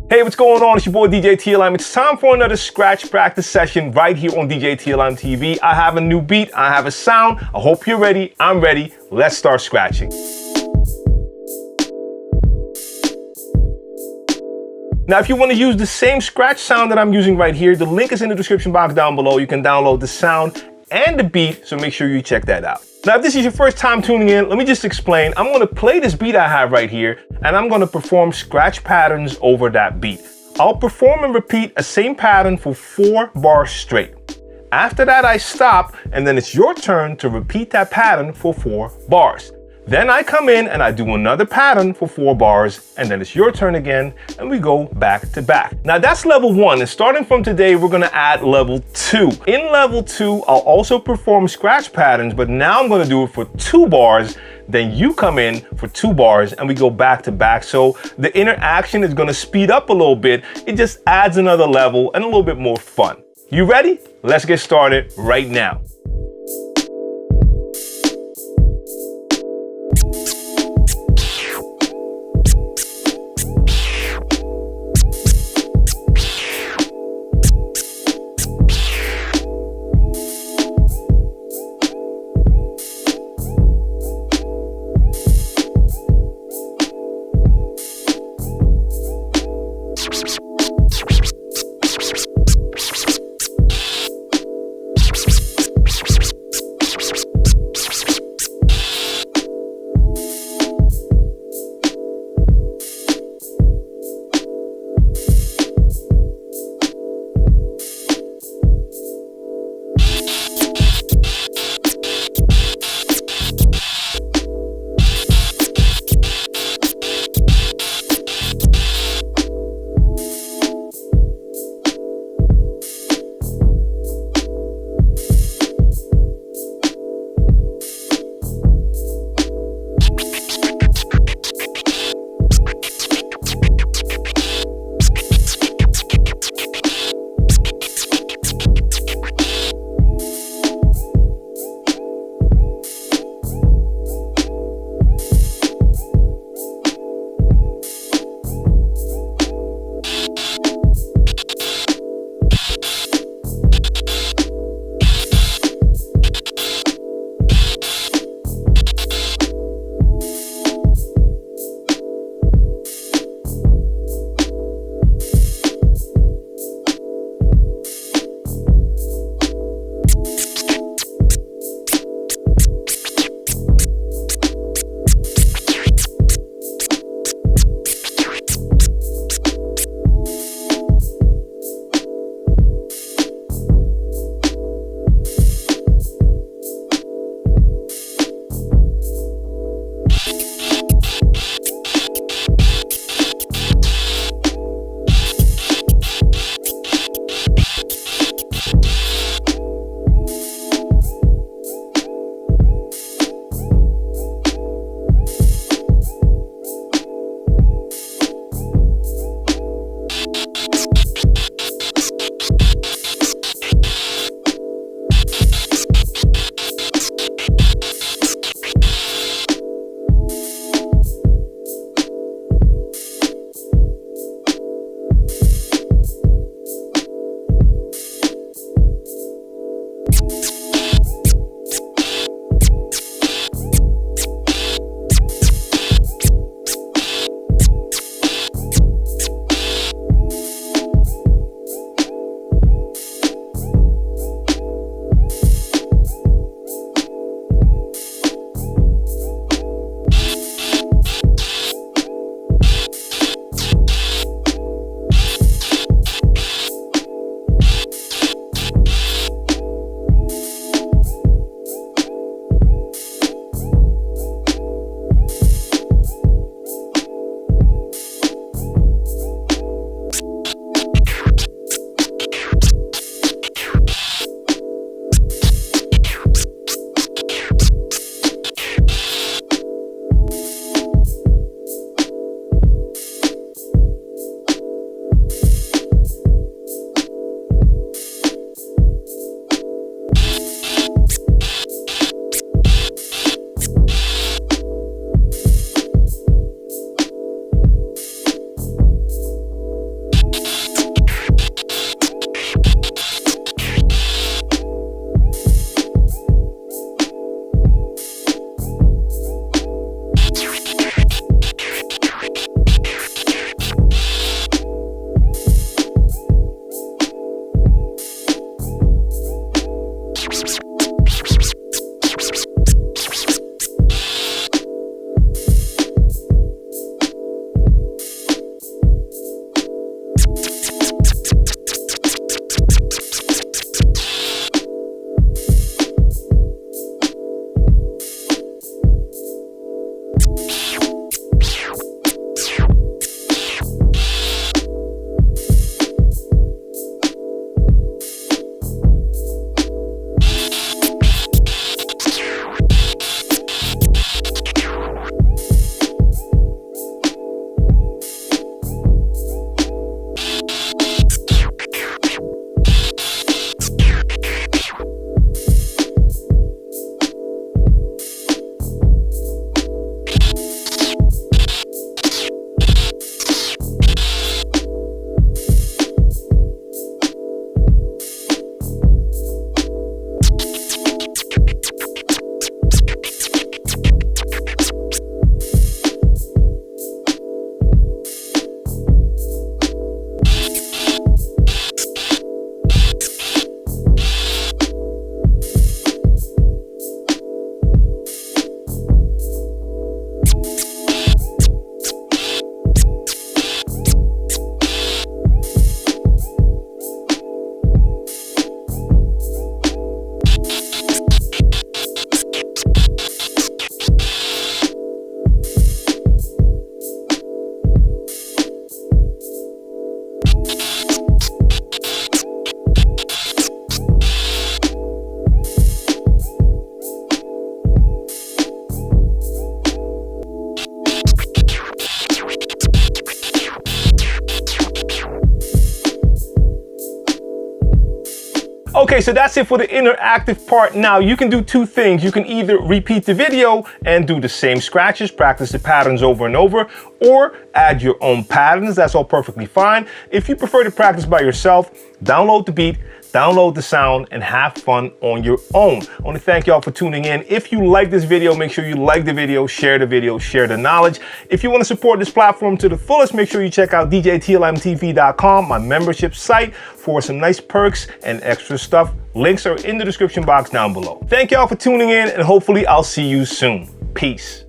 Hey, what's going on? It's your boy DJ TLM. It's time for another scratch practice session right here on DJ TLM TV. I have a new beat, I have a sound. I hope you're ready. I'm ready. Let's start scratching. Now, if you want to use the same scratch sound that I'm using right here, the link is in the description box down below. You can download the sound and the beat, so make sure you check that out. Now, if this is your first time tuning in, let me just explain. I'm going to play this beat I have right here, and I'm going to perform scratch patterns over that beat. I'll perform and repeat a same pattern for 4 bars straight. After that, I stop, and then it's your turn to repeat that pattern for 4 bars. Then I come in and I do another pattern for 4 bars, and then it's your turn again, and we go back to back. Now that's level 1, and starting from today, we're gonna add level 2. In level 2, I'll also perform scratch patterns, but now I'm gonna do it for 2 bars, then you come in for 2 bars, and we go back to back. So the interaction is gonna speed up a little bit. It just adds another level and a little bit more fun. You ready? Let's get started right now. Okay, so that's it for the interactive part. Now you can do two things. You can either repeat the video and do the same scratches, practice the patterns over and over, or add your own patterns. That's all perfectly fine. If you prefer to practice by yourself, download the beat, download the sound, and have fun on your own. I want to thank y'all for tuning in. If you like this video, make sure you like the video, share the knowledge. If you want to support this platform to the fullest, make sure you check out djtlmtv.com, my membership site, for some nice perks and extra stuff. Links are in the description box down below. Thank y'all for tuning in, and hopefully I'll see you soon. Peace.